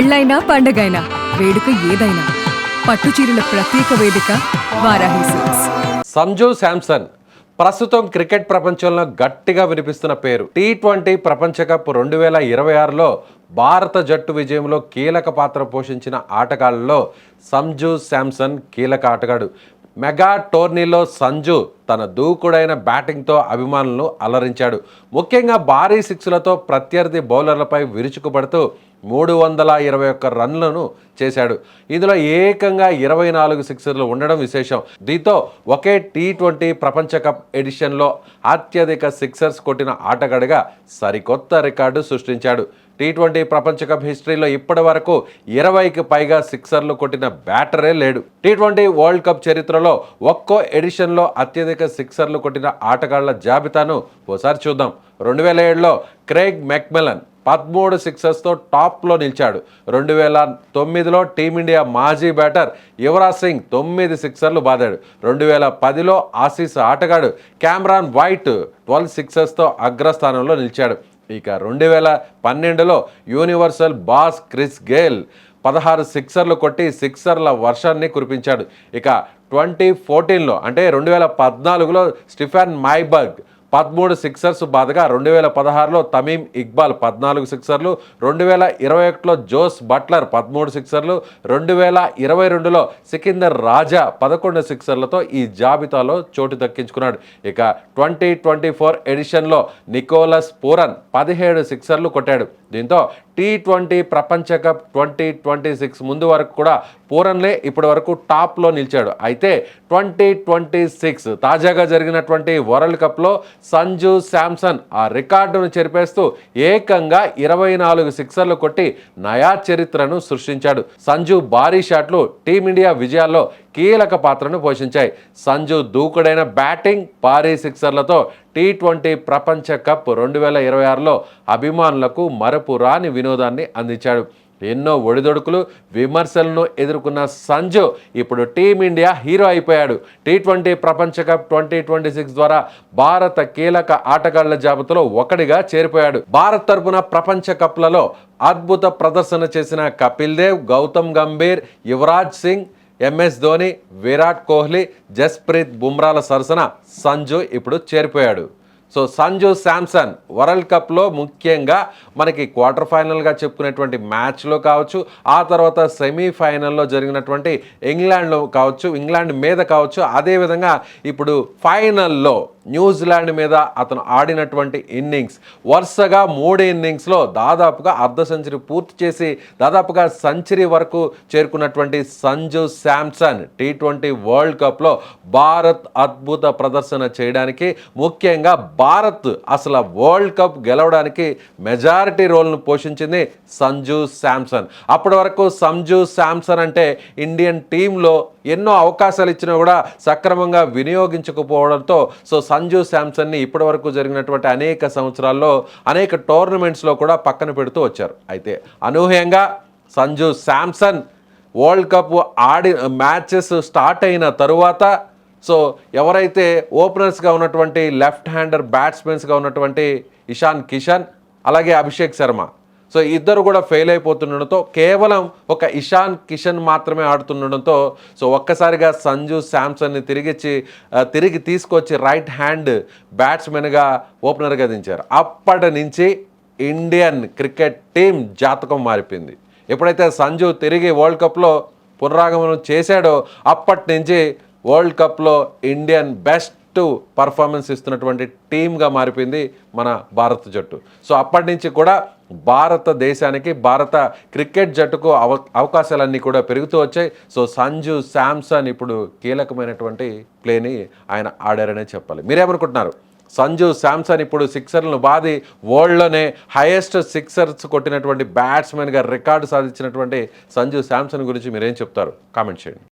పెళ్ళైనా పండగైనా వేడుక ఏదైనా పట్టుచీరల ప్రత్యేక వేదిక వారాహి సిల్క్స్. సంజు శాంసన్ ప్రస్తుతం క్రికెట్ ప్రపంచంలో గట్టిగా వినిపిస్తున్న పేరు. T20 ప్రపంచ కప్ 2026లో భారత జట్టు విజయంలో కీలక పాత్ర పోషించిన ఆటగాళ్లలో సంజు శాంసన్ కీలక ఆటగాడు. మెగా టోర్నీలో సంజు తన దూకుడైన బ్యాటింగ్తో అభిమానులను అలరించాడు. ముఖ్యంగా భారీ సిక్స్లతో ప్రత్యర్థి బౌలర్లపై విరుచుకుపడుతూ 321 రన్లను చేశాడు. ఇందులో ఏకంగా 24 సిక్సర్లు ఉండడం విశేషం. దీంతో ఒకే T20 ప్రపంచ కప్ ఎడిషన్లో అత్యధిక సిక్సర్స్ కొట్టిన ఆటగాడిగా సరికొత్త రికార్డు సృష్టించాడు. T20 ప్రపంచ కప్ హిస్టరీలో ఇప్పటి వరకు 20కి పైగా సిక్సర్లు కొట్టిన బ్యాటరే లేడు. T20 వరల్డ్ కప్ చరిత్రలో ఒక్కో ఎడిషన్లో అత్యధిక సిక్సర్లు కొట్టిన ఆటగాళ్ల జాబితాను ఓసారి చూద్దాం. 2007లో క్రేగ్ మెక్మెలన్ 13 సిక్సర్స్తో టాప్లో నిలిచాడు. 2009లో టీమిండియా మాజీ బ్యాటర్ యువరాజ్ సింగ్ 9 సిక్సర్లు బాదాడు. 2010లో ఆసీస్ ఆటగాడు క్యామరాన్ వైట్ 12 సిక్సర్స్తో అగ్రస్థానంలో నిలిచాడు. ఇక 2012లో యూనివర్సల్ బాస్ క్రిస్ గేల్ 16 సిక్సర్లు కొట్టి సిక్సర్ల వర్షాన్ని కురిపించాడు. ఇక 2014లో అంటే 2014లో స్టీఫెన్ మైబర్గ్ 13 సిక్సర్స్ బాదగా 2016లో తమీమ్ ఇక్బాల్ 14 సిక్సర్లు, 2021లో జోస్ బట్లర్ 13 సిక్సర్లు, 2022లో సికిందర్ రాజా 11 సిక్సర్లతో ఈ జాబితాలో చోటు దక్కించుకున్నాడు. ఇక 2024 ఎడిషన్లో నికోలస్ పూరన్ 17 సిక్సర్లు కొట్టాడు. దీంతో T20 ప్రపంచ కప్ 2026 ముందు వరకు కూడా పూరన్లే ఇప్పటి వరకు టాప్లో నిలిచాడు. అయితే 2026 తాజాగా జరిగినటువంటి వరల్డ్ కప్లో సంజు శాంసన్ ఆ రికార్డును చెరిపేస్తూ ఏకంగా 24 సిక్సర్లు కొట్టి నయా చరిత్రను సృష్టించాడు. సంజు భారీ షాట్లు టీమిండియా విజయాల్లో కీలక పాత్రను పోషించాయి. సంజు దూకుడైన బ్యాటింగ్, భారీ సిక్సర్లతో T20 ప్రపంచ కప్ 2026లో అభిమానులకు మరపురాని వినోదాన్ని అందించాడు. ఎన్నో ఒడిదొడుకులు, విమర్శలను ఎదుర్కొన్న సంజు ఇప్పుడు టీమిండియా హీరో అయిపోయాడు. T20 ప్రపంచ కప్ 2026 ద్వారా భారత కీలక ఆటగాళ్ల జాబితాలో ఒకటిగా చేరిపోయాడు. భారత్ తరపున ప్రపంచ కప్లలో అద్భుత ప్రదర్శన చేసిన కపిల్ దేవ్, గౌతమ్ గంభీర్, యువరాజ్ సింగ్, MS ధోని, విరాట్ కోహ్లీ, జస్ప్రీత్ బుమ్రాల సరసన సంజు ఇప్పుడు చేరిపోయాడు. సో సంజు శాంసన్ వరల్డ్ కప్లో ముఖ్యంగా మనకి క్వార్టర్ ఫైనల్గా చెప్పుకునేటువంటి మ్యాచ్లో కావచ్చు, ఆ తర్వాత సెమీఫైనల్లో జరిగినటువంటి ఇంగ్లాండ్లో కావచ్చు, ఇంగ్లాండ్ మీద కావచ్చు, అదేవిధంగా ఇప్పుడు ఫైనల్లో న్యూజిలాండ్ మీద అతను ఆడినటువంటి ఇన్నింగ్స్ వరుసగా 3 ఇన్నింగ్స్లో దాదాపుగా అర్ధ సెంచరీ పూర్తి చేసి దాదాపుగా సెంచరీ వరకు చేరుకున్నటువంటి సంజు శాంసన్ T20 వరల్డ్ కప్లో భారత్ అద్భుత ప్రదర్శన చేయడానికి, ముఖ్యంగా భారత్ అసలు వరల్డ్ కప్ గెలవడానికి మెజారిటీ రోల్ను పోషించింది సంజు శాంసన్. అప్పటి వరకు సంజు శాంసన్ అంటే ఇండియన్ టీంలో ఎన్నో అవకాశాలు ఇచ్చినా కూడా సక్రమంగా వినియోగించకపోవడంతో సో సంజు శాంసన్ని ఇప్పటి వరకు జరిగినటువంటి అనేక సంవత్సరాల్లో అనేక టోర్నమెంట్స్లో కూడా పక్కన పెడుతూ వచ్చారు. అయితే అనూహ్యంగా సంజు శాంసన్ వరల్డ్ కప్ ఆడి మ్యాచెస్ స్టార్ట్ అయిన తరువాత సో ఎవరైతే ఓపెనర్స్గా ఉన్నటువంటి లెఫ్ట్ హ్యాండర్ బ్యాట్స్మెన్స్గా ఉన్నటువంటి ఇషాన్ కిషన్ అలాగే అభిషేక్ శర్మ సో ఇద్దరు కూడా ఫెయిల్ అయిపోతుండడంతో కేవలం ఒక ఇషాన్ కిషన్ మాత్రమే ఆడుతుండడంతో సో ఒక్కసారిగా సంజు శాంసన్ని తిరిగి తీసుకొచ్చి రైట్ హ్యాండ్ బ్యాట్స్మెన్గా ఓపెనర్గా దించారు. అప్పటి నుంచి ఇండియన్ క్రికెట్ టీం జాతకం మారిపోయింది. ఎప్పుడైతే సంజు తిరిగి వరల్డ్ కప్లో పునరాగమనం చేశాడో అప్పటి నుంచి వరల్డ్ కప్లో ఇండియన్ బెస్ట్ పర్ఫార్మెన్స్ ఇస్తున్నటువంటి టీమ్గా మారిపోయింది మన భారత జట్టు. సో అప్పటి నుంచి కూడా భారతదేశానికి, భారత క్రికెట్ జట్టుకు అవకాశాలన్నీ కూడా పెరుగుతూ వచ్చాయి. సో సంజు శాంసన్ ఇప్పుడు కీలకమైనటువంటి ప్లేని ఆయన ఆడారనే చెప్పాలి. మీరేమనుకుంటున్నారు? సంజు శాంసన్ ఇప్పుడు సిక్సర్లను బాది వరల్డ్లోనే హైయెస్ట్ సిక్సర్స్ కొట్టినటువంటి బ్యాట్స్మెన్గా రికార్డు సాధించినటువంటి సంజు శాంసన్ గురించి మీరేం చెప్తారు? కామెంట్ చేయండి.